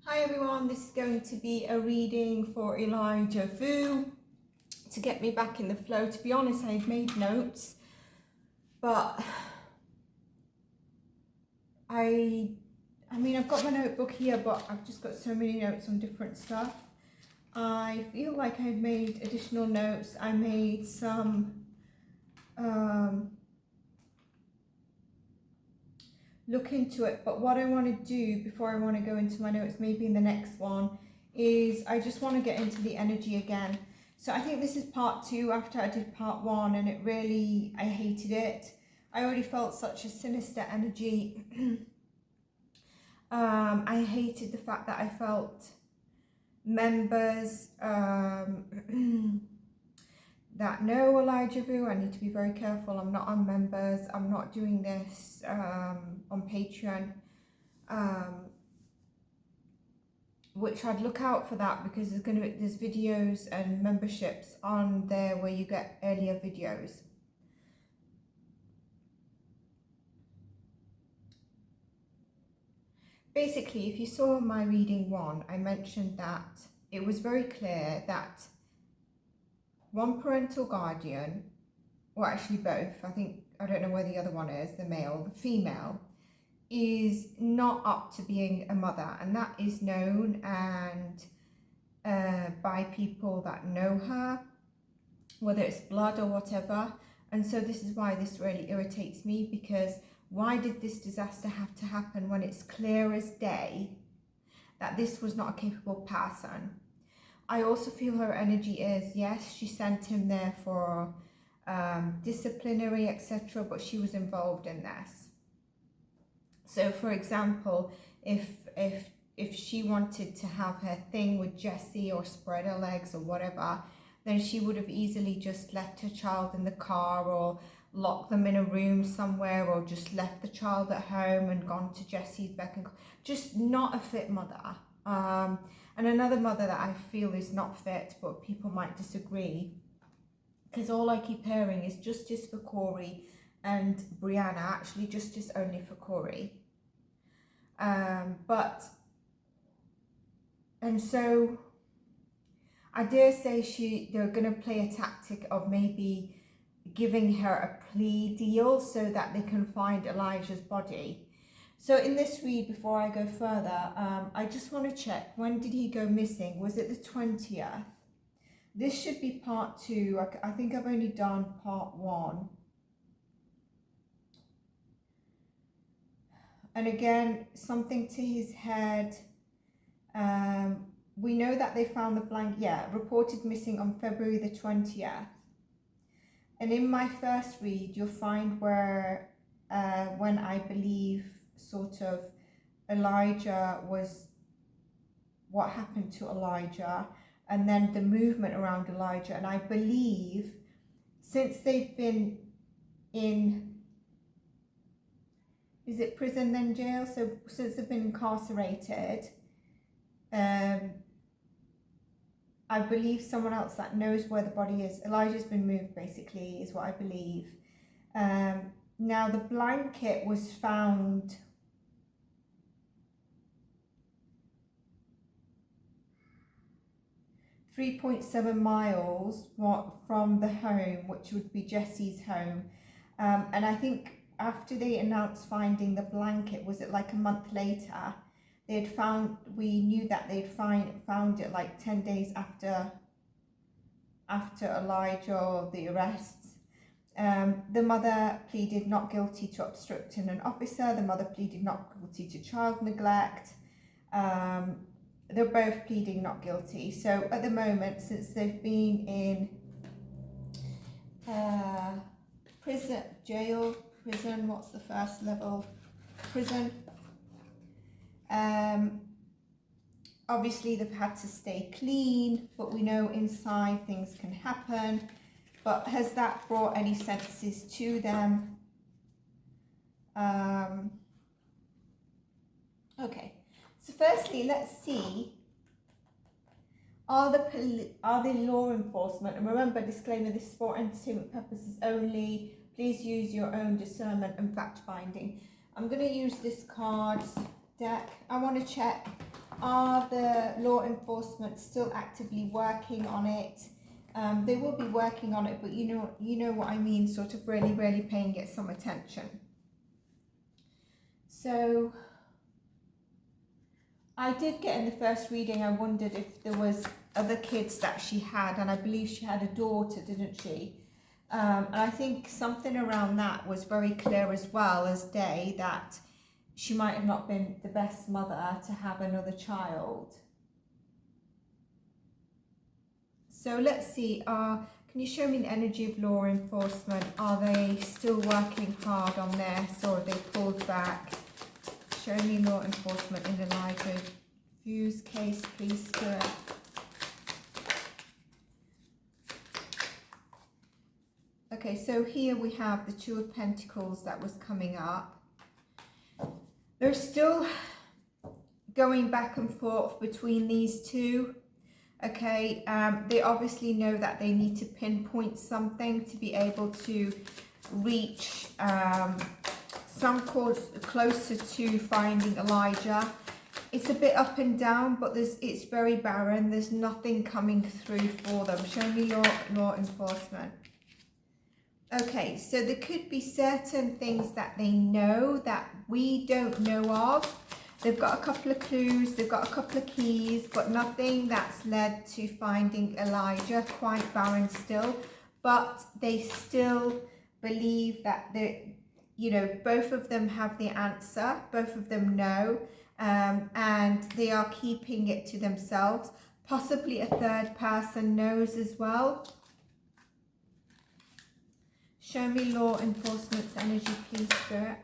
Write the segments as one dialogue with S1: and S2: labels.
S1: Hi everyone, this is going to be a reading for elijahvue to get me back in the flow. To be honest, I had made notes, but I mean I've got my notebook here, but I've just got so many notes on different stuff. I feel like I had made additional notes. I made some look into it, but what I want to do before I want to go into my notes, maybe in the next one, is I just want to get into the energy again. So I think this is part 2 after I did part 1, and I hated it. I already felt such a sinister energy. I hated the fact that I felt members that know elijahvue. I need to be very careful. I'm not on members. I'm not doing this on Patreon, which I'd look out for that, because there's videos and memberships on there where you get earlier videos. Basically, if you saw my reading 1, I mentioned that it was very clear that one parental guardian, or actually both, I don't know where the other one is, the male, the female, is not up to being a mother, and that is known and by people that know her, whether it's blood or whatever. And so this is why this really irritates me, because why did this disaster have to happen when it's clear as day that this was not a capable person? I also feel her energy is, yes, she sent him there for disciplinary, etc., but she was involved in this. So, for example, if she wanted to have her thing with Jesse or spread her legs or whatever, then she would have easily just left her child in the car, or locked them in a room somewhere, or just left the child at home and gone to Jesse's beck and call. Just not a fit mother. And another mother that I feel is not fit, but people might disagree, because all I keep hearing is justice for Corey and Brianna, actually justice only for Corey. And so I dare say they're going to play a tactic of maybe giving her a plea deal so that they can find Elijah's body. So in this read, before I go further, I just want to check, when did he go missing? Was it the 20th? This should be part 2. I think I've only done part 1. And again, something to his head. We know that they found the blanket, reported missing on February the 20th. And in my first read, you'll find where, when I believe sort of Elijah was, what happened to Elijah, and then the movement around Elijah. And I believe since they've been in, is it prison then jail? So since they've been incarcerated, I believe someone else that knows where the body is. Elijah's been moved, basically, is what I believe. Now the blanket was found .7 miles from the home, which would be Jesse's home. And I think after they announced finding the blanket, was it like a month later, we knew that they'd found it like 10 days after Elijah, the arrests. The mother pleaded not guilty to obstructing an officer. The mother pleaded not guilty to child neglect. They're both pleading not guilty. So at the moment, since they've been in prison, what's the first level? Prison. Obviously they've had to stay clean, but we know inside things can happen. But has that brought any senses to them? Okay. So firstly, let's see, are they law enforcement? And remember, disclaimer, this is for entertainment purposes only. Please use your own discernment and fact finding. I'm going to use this cards deck. I want to check are the law enforcement still actively working on it? They will be working on it, but you know what I mean, sort of really paying it some attention. So I did get in the first reading, I wondered if there was other kids that she had, and I believe she had a daughter, didn't she? And I think something around that was very clear as well as day, that she might have not been the best mother to have another child. So let's see, can you show me the energy of law enforcement? Are they still working hard on this, or are they pulled back? Show me law enforcement in elijahvue's case, please, Spirit. Okay, so here we have the Two of Pentacles that was coming up. They're still going back and forth between these two. Okay, they obviously know that they need to pinpoint something to be able to reach some closer to finding Elijah. It's a bit up and down, but it's very barren. There's nothing coming through for them. Show me law enforcement. Okay, so there could be certain things that they know that we don't know of. They've got a couple of clues, they've got a couple of keys, but nothing that's led to finding Elijah. Quite barren still, but they still believe that both of them have the answer, both of them know, and they are keeping it to themselves. Possibly a third person knows as well. Show me law enforcement's energy, please, Spirit.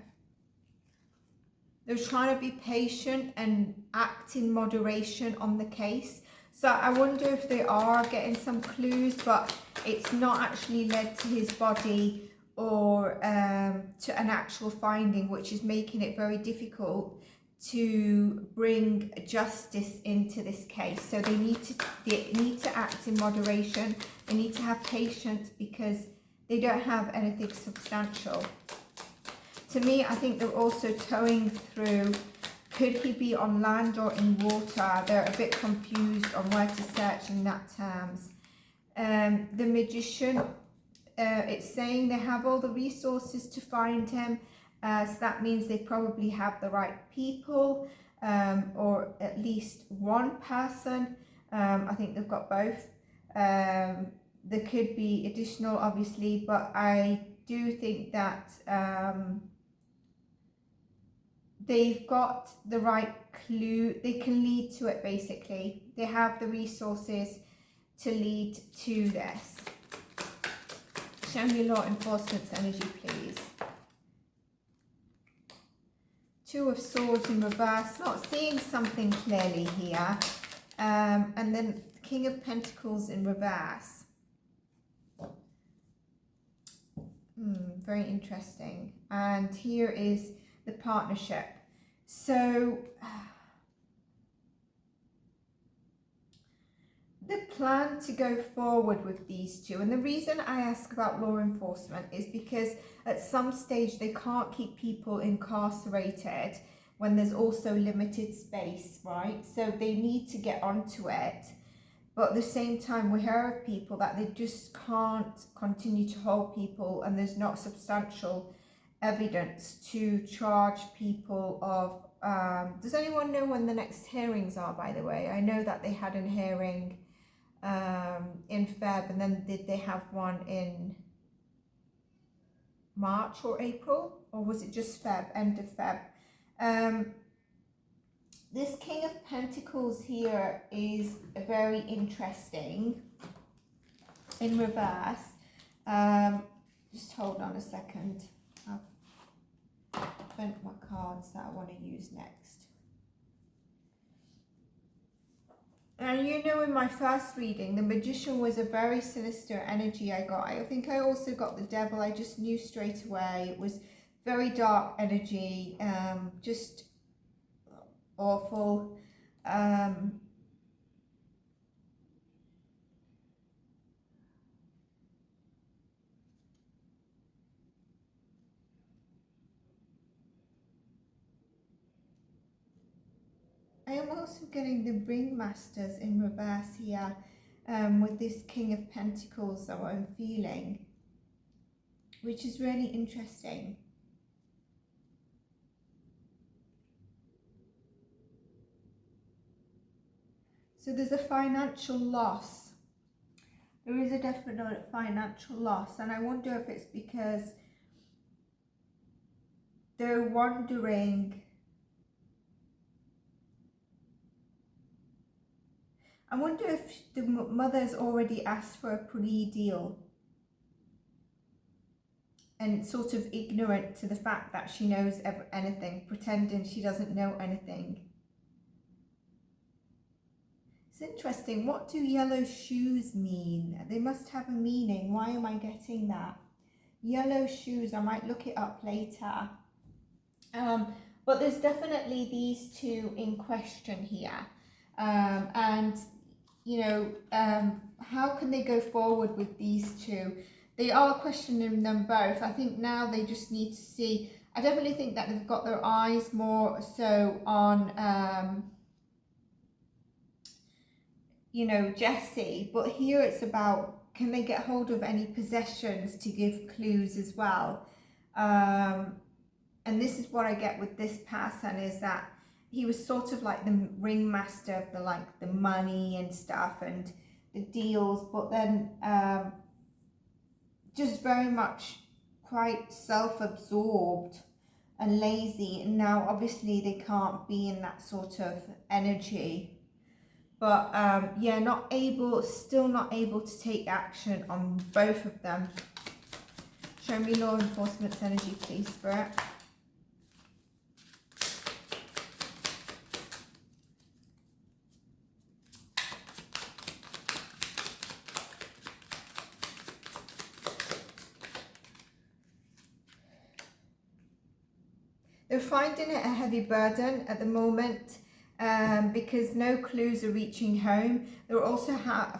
S1: They're trying to be patient and act in moderation on the case. So I wonder if they are getting some clues, but it's not actually led to his body or to an actual finding, which is making it very difficult to bring justice into this case. So they need to act in moderation. They need to have patience because they don't have anything substantial. To me, I think they're also towing through. Could he be on land or in water? They're a bit confused on where to search in that terms. The Magician, it's saying they have all the resources to find him. So that means they probably have the right people, or at least one person. I think they've got both. There could be additional, obviously, but I do think that they've got the right clue. They can lead to it, basically. They have the resources to lead to this. Show me law enforcement's energy, please. Two of Swords in reverse. Not seeing something clearly here. And then King of Pentacles in reverse. Very interesting. And here is the partnership. So the plan to go forward with these two, and the reason I ask about law enforcement is because at some stage they can't keep people incarcerated when there's also limited space, right? So they need to get onto it. But at the same time, we hear of people that they just can't continue to hold people, and there's not substantial evidence to charge people of. Does anyone know when the next hearings are, by the way? I know that they had a hearing in Feb, and then did they have one in March or April? Or was it just Feb, end of Feb? This King of Pentacles here is very interesting in reverse. Just hold on a second. I've bent my cards that I want to use next. And in my first reading, the Magician was a very sinister energy I got. I think I also got the Devil. I just knew straight away. It was very dark energy, just awful. I am also getting the ringmasters in reverse here, with this King of Pentacles that I'm feeling, which is really interesting. So there's a financial loss. There is a definite financial loss, and I wonder if it's because they're wondering. I wonder if the mother's already asked for a pre-deal and sort of ignorant to the fact that she knows anything, pretending she doesn't know anything. It's interesting. What do yellow shoes mean? They must have a meaning. Why am I getting that? Yellow shoes, I might look it up later. But there's definitely these two in question here. And, you know, how can they go forward with these two? They are questioning them both. I think now they just need to see. I definitely think that they've got their eyes more so on, you know, Jessie. But here it's about, can they get hold of any possessions to give clues as well? And this is what I get with this person, is that he was sort of like the ringmaster of the, like, the money and stuff and the deals, but then just very much quite self-absorbed and lazy. And now obviously they can't be in that sort of energy, but yeah, still not able to take action on both of them. Show me law enforcement's energy, please, Spirit. They're finding it a heavy burden at the moment, because no clues are reaching home. They're also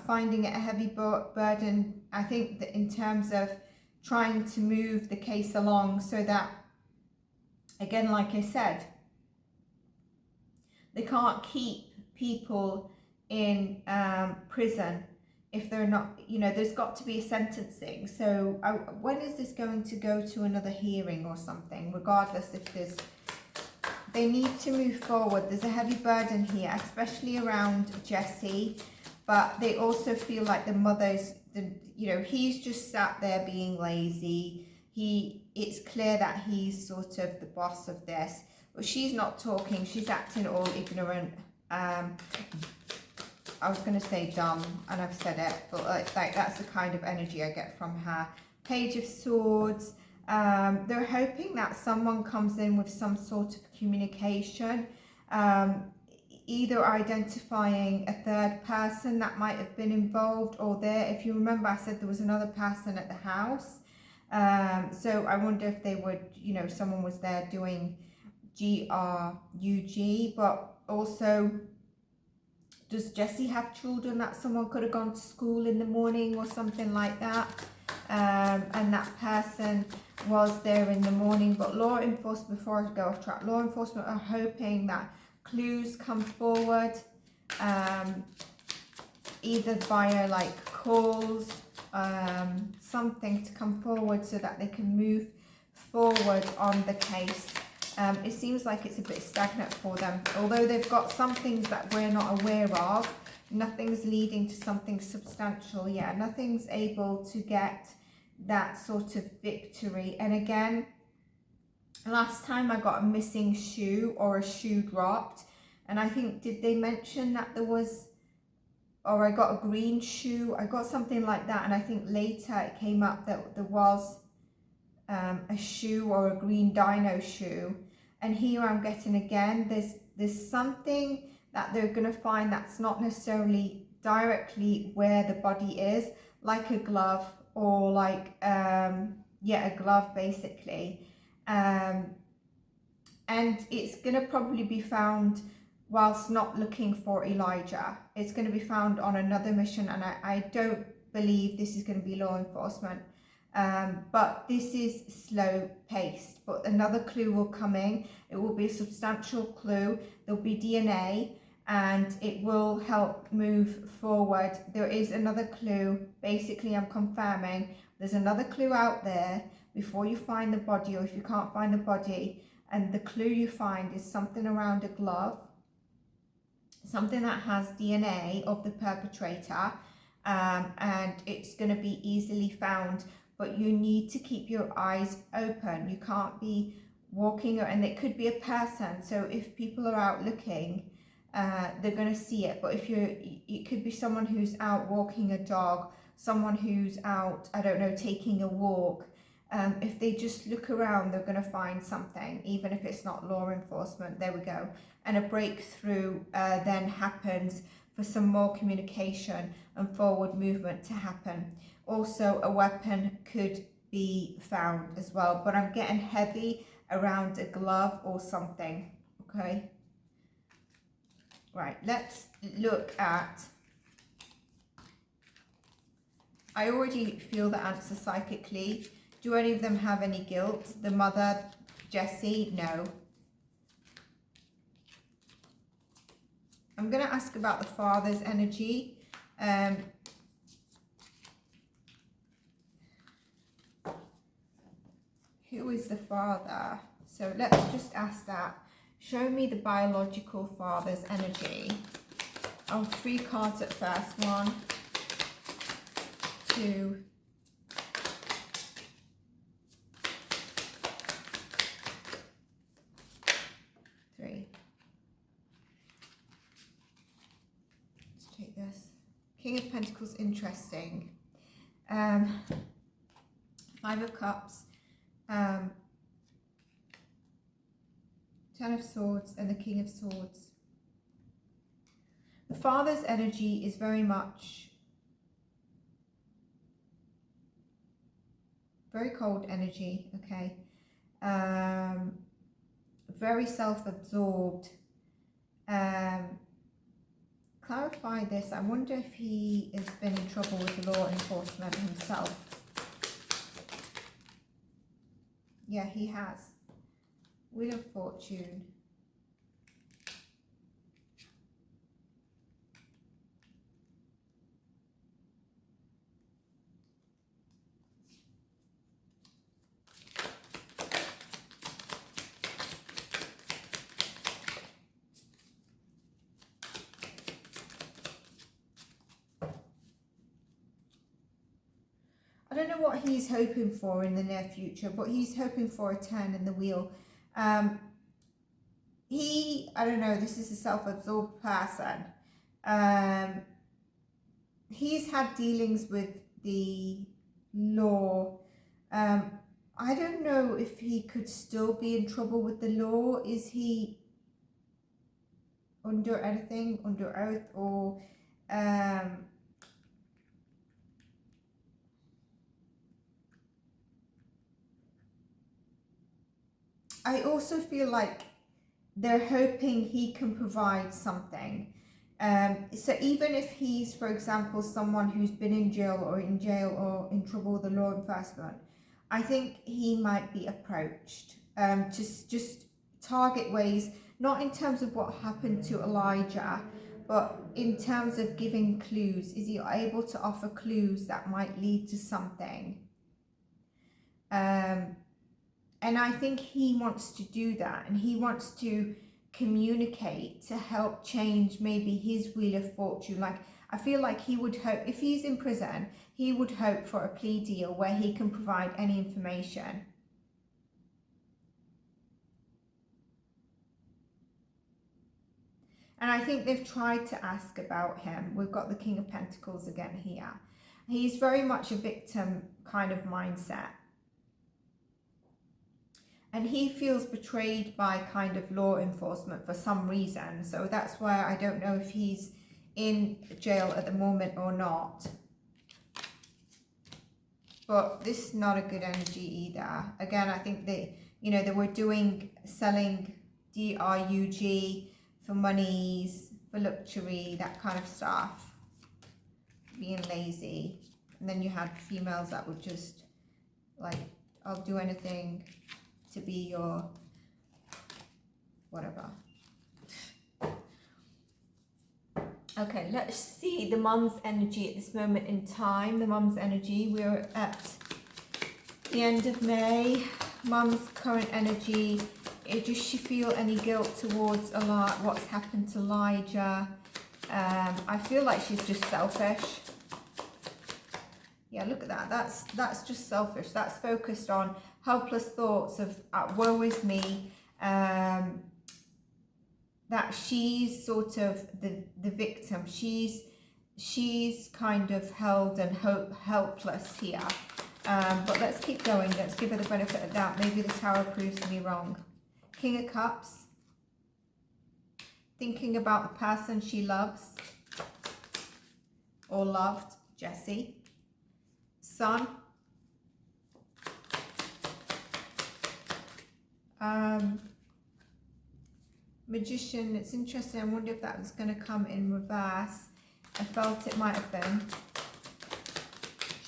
S1: finding it a heavy burden, I think, that in terms of trying to move the case along so that, again, like I said, they can't keep people in prison if they're not, you know, there's got to be a sentencing. So when is this going to go to another hearing or something? Regardless if there's, they need to move forward. There's a heavy burden here, especially around Jessie, but they also feel like the mother's, you know, he's just sat there being lazy. It's clear that he's sort of the boss of this, but she's not talking. She's acting all ignorant. I was going to say dumb, and I've said it, but like that's the kind of energy I get from her. Page of Swords. They're hoping that someone comes in with some sort of communication, either identifying a third person that might have been involved or there. If you remember, I said there was another person at the house. So I wonder if they would, you know, someone was there doing GRUG, but also, does Jessie have children that someone could have gone to school in the morning or something like that? And that person was there in the morning. But law enforcement, before I go off track, law enforcement are hoping that clues come forward, either via like calls, something to come forward so that they can move forward on the case. It seems like it's a bit stagnant for them. Although they've got some things that we're not aware of, nothing's leading to something substantial. Yeah, nothing's able to get that sort of victory. And again, last time I got a missing shoe or a shoe dropped. And I think, did they mention that there was, or I got a green shoe? I got something like that. And I think later it came up that there was a shoe or a green dino shoe. And here I'm getting, again, there's something that they're going to find that's not necessarily directly where the body is, like a glove or like, yeah, a glove basically. And it's going to probably be found whilst not looking for Elijah. It's going to be found on another mission, and I don't believe this is going to be law enforcement. But this is slow paced, but another clue will come in. It will be a substantial clue. There'll be DNA. and it will help move forward. There is another clue. Basically, I'm confirming there's another clue out there before you find the body, or if you can't find the body, and the clue you find is something around a glove, something that has DNA of the perpetrator, and it's going to be easily found. But you need to keep your eyes open. You can't be walking, and it could be a person, so if people are out looking, they're going to see it. But if it could be someone who's out walking a dog, someone who's out, I don't know, taking a walk. If they just look around, they're going to find something, even if it's not law enforcement. There we go. And a breakthrough then happens for some more communication and forward movement to happen. Also, a weapon could be found as well, but I'm getting heavy around a glove or something. Okay. Right, let's look at, I already feel the answer psychically. Do any of them have any guilt? The mother, Jessie, no. I'm going to ask about the father's energy. Who is the father? So let's just ask that. Show me the biological father's energy. Oh, 3 cards at first. 1, 2, 3. Let's take this. King of Pentacles, interesting. 5 of Cups. 10 of Swords and the King of Swords. The father's energy is very much very cold energy, okay? Very self-absorbed. Clarify this. I wonder if he has been in trouble with law enforcement himself. Yeah, he has. Wheel of Fortune. I don't know what he's hoping for in the near future, but he's hoping for a turn in the wheel. I don't know, this is a self-absorbed person. He's had dealings with the law. I don't know if he could still be in trouble with the law. Is he under anything, under oath, or I also feel like they're hoping he can provide something. So even if he's, for example, someone who's been in jail or in trouble with the law enforcement, I think he might be approached just target ways, not in terms of what happened to Elijah, but in terms of giving clues. Is he able to offer clues that might lead to something? And I think he wants to do that, and he wants to communicate to help change maybe his wheel of fortune. Like, I feel like he would hope, if he's in prison, he would hope for a plea deal where he can provide any information. And I think they've tried to ask about him. We've got the King of Pentacles again here. He's very much a victim kind of mindset. And he feels betrayed by kind of law enforcement for some reason. So that's why I don't know if he's in jail at the moment or not. But this is not a good energy either. Again, I think they were selling DRUG for monies, for luxury, that kind of stuff. Being lazy. And then you had females that would just like, I'll do anything to be your whatever. Okay, let's see the mum's energy at this moment in time. The mum's energy, we're at the end of May. Mum's current energy, does she feel any guilt towards what's happened to Elijah? I feel like she's just selfish. Yeah, look at that. That's just selfish. That's focused on helpless thoughts of woe is me. That she's sort of the victim. She's kind of held and helpless here. But let's keep going. Let's give her the benefit of that. Maybe the Tower proves me wrong. King of Cups. Thinking about the person she loves or loved, Jesse. Sun. Magician. It's interesting. I wonder if that was going to come in reverse. I felt it might have been.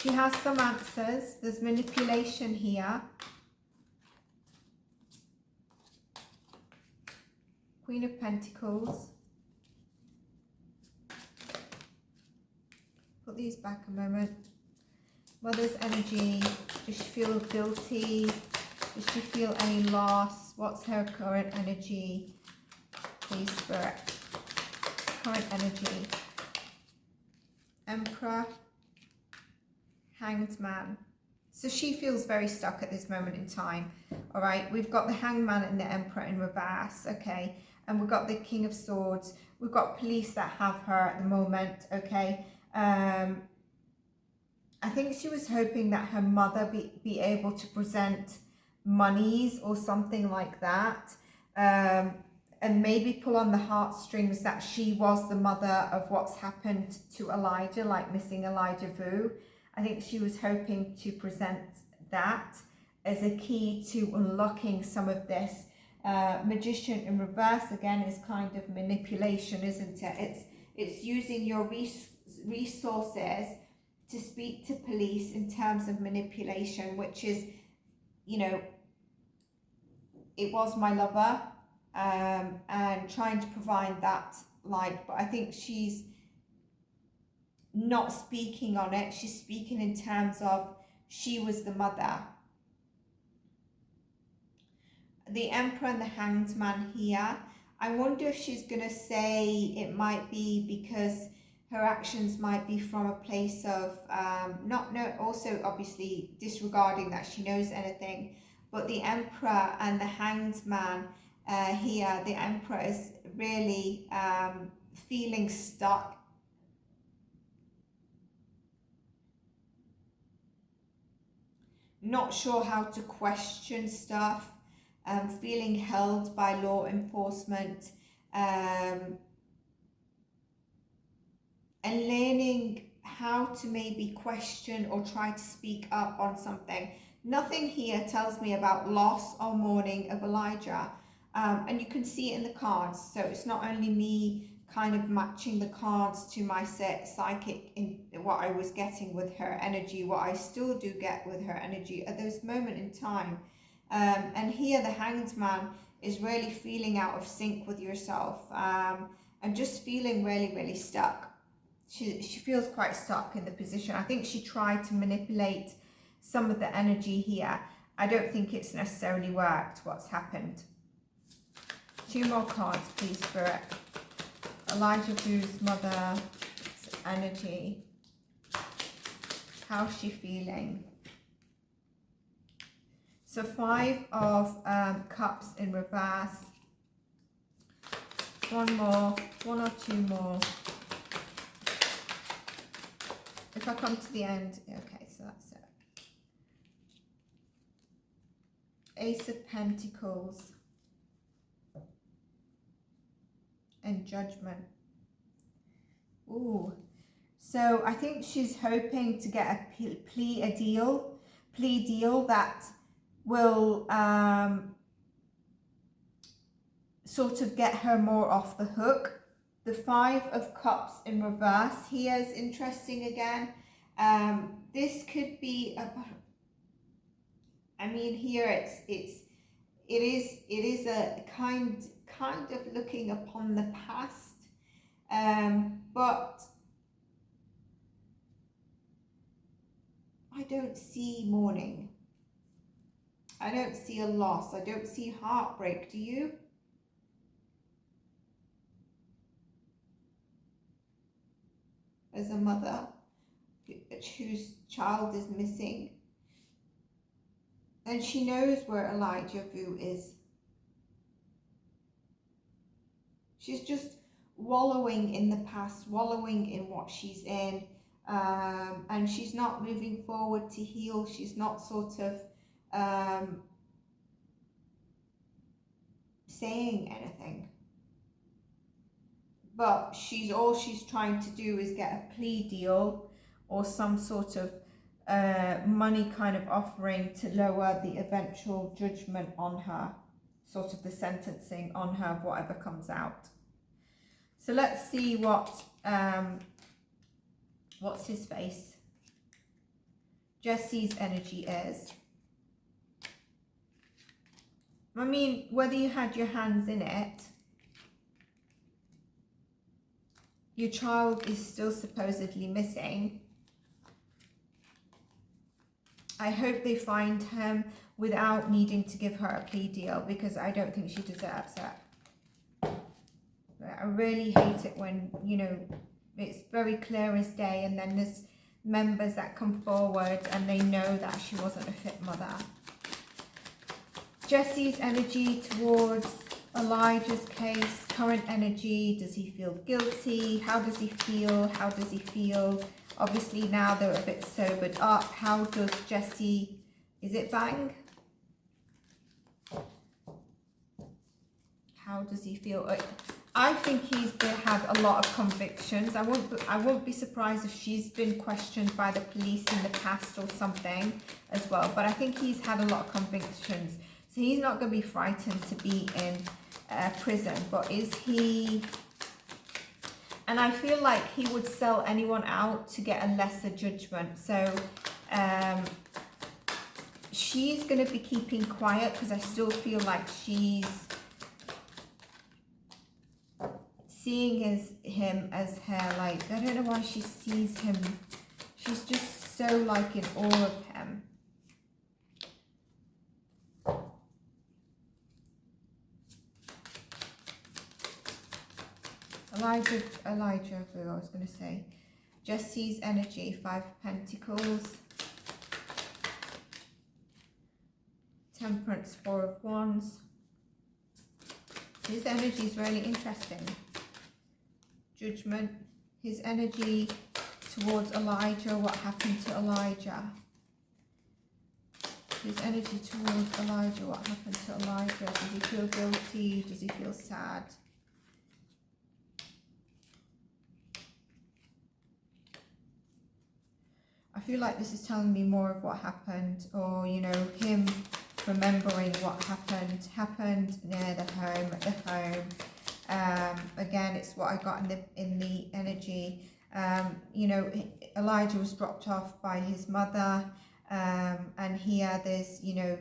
S1: She has some answers. There's manipulation here. Queen of Pentacles. Put these back a moment. Mother's energy. Does she feel guilty? Does she feel any loss? What's her current energy? Please, Spirit. Current energy. Emperor. Hanged Man. So she feels very stuck at this moment in time. All right, we've got the Hanged Man and the Emperor in reverse. Okay, and we've got the King of Swords. We've got police that have her at the moment. Okay. I think she was hoping that her mother be able to present monies or something like that, and maybe pull on the heartstrings that she was the mother of what's happened to Elijah, like missing elijahvue. I think she was hoping to present that as a key to unlocking some of this. Magician in reverse again is kind of manipulation, isn't it? It's using your resources to speak to police in terms of manipulation, which is, you know, it was my lover, and trying to provide that light. But I think she's not speaking on it. She's speaking in terms of she was the mother. The Emperor and the Hanged Man here. I wonder if she's going to say it might be because her actions might be from a place of also obviously disregarding that she knows anything. But the Emperor and the Hanged Man here, the Emperor is really feeling stuck. Not sure how to question stuff. Feeling held by law enforcement. And learning how to maybe question or try to speak up on something. Nothing here tells me about loss or mourning of Elijah. And you can see it in the cards. So it's not only me kind of matching the cards to my psychic in what I was getting with her energy, what I still do get with her energy at this moment in time. And here the Hanged Man is really feeling out of sync with yourself, and just feeling really, really stuck. She feels quite stuck in the position. I think she tried to manipulate some of the energy here. I don't think it's necessarily worked what's happened. 2 more cards, please, Spirit. Elijahvue's mother's energy. How's she feeling? So 5 of Cups in reverse. 1 more, 1 or 2 more. If I come to the end, okay, so that's it. Ace of Pentacles and Judgment. Ooh, so I think she's hoping to get a plea deal that will sort of get her more off the hook. The 5 of Cups in reverse here is interesting again. This could be I mean, here it is a kind of looking upon the past. But I don't see mourning. I don't see a loss. I don't see heartbreak. Do you? As a mother whose child is missing, and she knows where elijahvue is. She's just wallowing in the past, wallowing in what she's in, and she's not moving forward to heal. She's not sort of saying anything. But all she's trying to do is get a plea deal or some sort of money kind of offering to lower the eventual judgment on her, sort of the sentencing on her, whatever comes out. So let's see what's his face, Jesse's energy is. I mean, whether you had your hands in it, your child is still supposedly missing. I hope they find him without needing to give her a plea deal, because I don't think she deserves it. I really hate it when, you know, it's very clear as day and then there's members that come forward and they know that she wasn't a fit mother. Jesse's energy towards Elijah's case, current energy, does he feel guilty? How does he feel? How does he feel? Obviously now they're a bit sobered up. How does Jesse, is it bang? How does he feel? I think he's had a lot of convictions. I won't be surprised if she's been questioned by the police in the past or something as well. But I think he's had a lot of convictions. So he's not going to be frightened to be in prison. But is he... And I feel like he would sell anyone out to get a lesser judgment. So she's going to be keeping quiet because I still feel like she's seeing him as her, like, I don't know why she sees him. She's just so like in awe of him. Elijahvue, I was going to say. Jesse's energy, 5 of Pentacles. Temperance, 4 of Wands. His energy is really interesting. Judgment. His energy towards Elijah. What happened to Elijah? His energy towards Elijah. What happened to Elijah? Does he feel guilty? Does he feel sad? I feel like this is telling me more of what happened, or, you know, him remembering what happened near the home, at the home. Again, it's what I got in the energy. You know, Elijah was dropped off by his mother, and here there's, you know,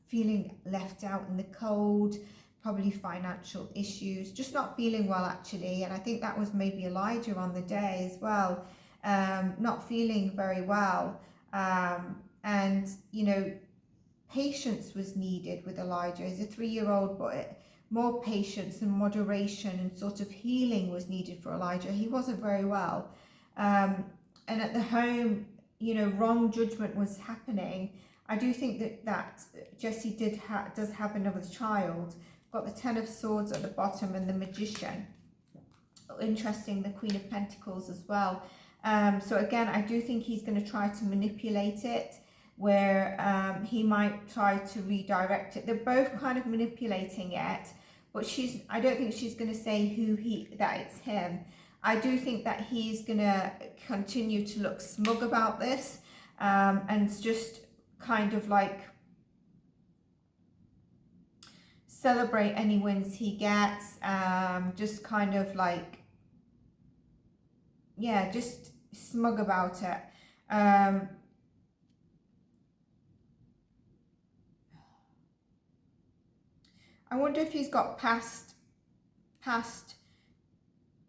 S1: feeling left out in the cold, probably financial issues, just not feeling well actually. And I think that was maybe Elijah on the day as well, not feeling very well. And, you know, patience was needed with Elijah. He's a 3-year-old, but more patience and moderation and sort of healing was needed for Elijah. He wasn't very well. And at the home, you know, wrong judgment was happening. I do think that Jesse does have another child. Got the 10 of Swords at the bottom and the Magician. Interesting, the Queen of Pentacles as well. So again, I do think he's going to try to manipulate it, where he might try to redirect it. They're both kind of manipulating it, but I don't think she's going to say that it's him. I do think that he's going to continue to look smug about this, and just kind of like celebrate any wins he gets, just kind of like, yeah, just smug about it. I wonder if he's got past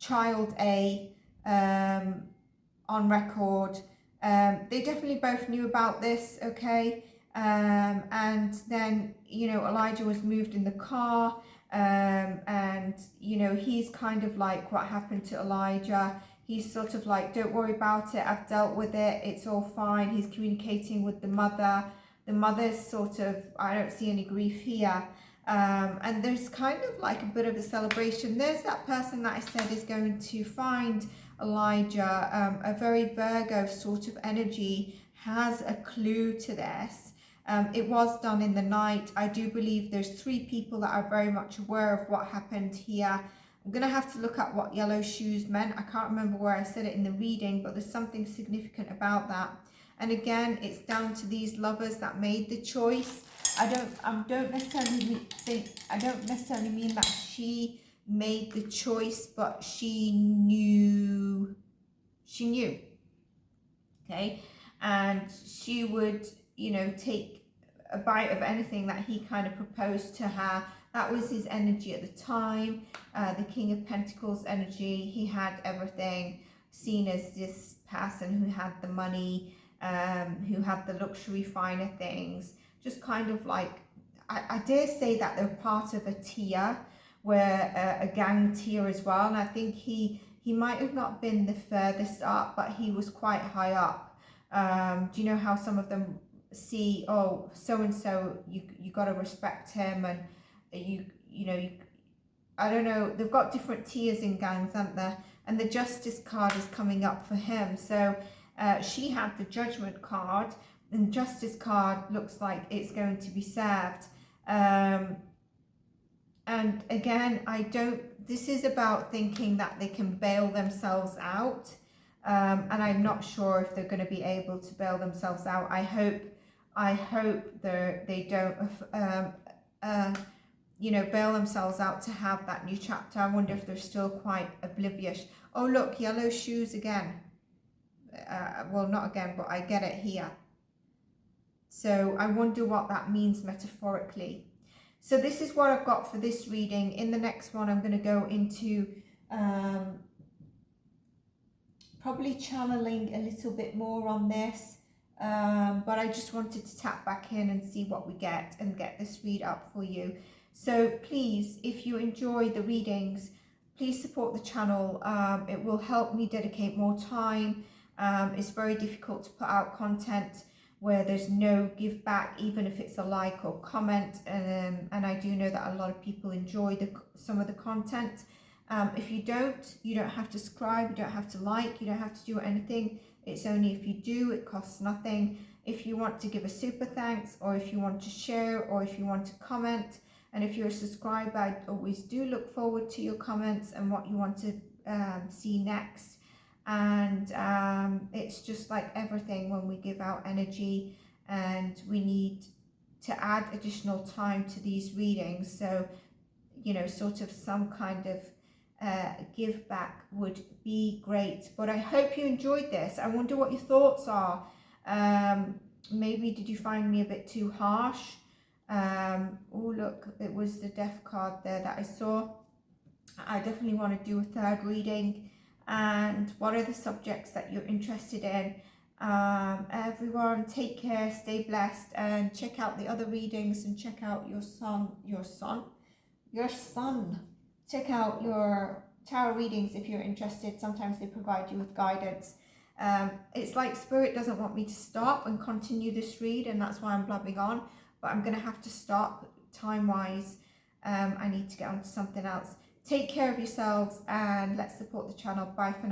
S1: child A on record. They definitely both knew about this, okay? And then, you know, Elijah was moved in the car, and, you know, he's kind of like, what happened to Elijah? He's sort of like, don't worry about it, I've dealt with it, it's all fine. He's communicating with the mother. The mother's sort of, I don't see any grief here. And there's kind of like a bit of a celebration. There's that person that I said is going to find Elijah, a very Virgo sort of energy, has a clue to this. It was done in the night. I do believe there's 3 people that are very much aware of what happened here. I'm going to have to look at what yellow shoes meant. I can't remember where I said it in the reading, but there's something significant about that. And again, it's down to these lovers that made the choice. I don't necessarily mean that she made the choice, but she knew, okay? And she would, you know, take a bite of anything that he kind of proposed to her. That was his energy at the time. The King of Pentacles energy. He had everything, seen as this person who had the money, who had the luxury finer things, just kind of like, I dare say that they're part of a tier, where a gang tier as well. And I think he might have not been the furthest up, but he was quite high up. Do you know how some of them see, oh, so-and-so, you got to respect him, and you know, I don't know, they've got different tiers in gangs, haven't they? And the Justice card is coming up for him. So she had the Judgment card, and Justice card looks like it's going to be served. And again, this is about thinking that they can bail themselves out. And I'm not sure if they're going to be able to bail themselves out. I hope they don't, you know, bail themselves out to have that new chapter. I wonder if they're still quite oblivious. Oh, look, yellow shoes again. Well, not again, but I get it here. So I wonder what that means metaphorically. So this is what I've got for this reading. In the next one, I'm going to go into probably channeling a little bit more on this. But I just wanted to tap back in and see what we get and get this read up for you. So please, if you enjoy the readings, please support the channel. It will help me dedicate more time. It's very difficult to put out content where there's no give back, even if it's a like or comment. And I do know that a lot of people enjoy some of the content. If you don't have to subscribe, you don't have to like, you don't have to do anything. It's only if you do, it costs nothing. If you want to give a super thanks, or if you want to share, or if you want to comment, and if you're a subscriber, I always do look forward to your comments and what you want to see next. And it's just like everything when we give out energy, and we need to add additional time to these readings. So, you know, sort of some kind of give back would be great. But I hope you enjoyed this. I wonder what your thoughts are. Maybe did you find me a bit too harsh? Oh look, it was the death card there that I saw. I definitely want to do a third reading. And what are the subjects that you're interested in? Everyone, take care, stay blessed, and check out the other readings, and check out your sun. Check out your tarot readings if you're interested. Sometimes they provide you with guidance. It's like Spirit doesn't want me to stop and continue this read, and that's why I'm blabbing on, but I'm going to have to stop time-wise. I need to get on to something else. Take care of yourselves, and let's support the channel. Bye for now.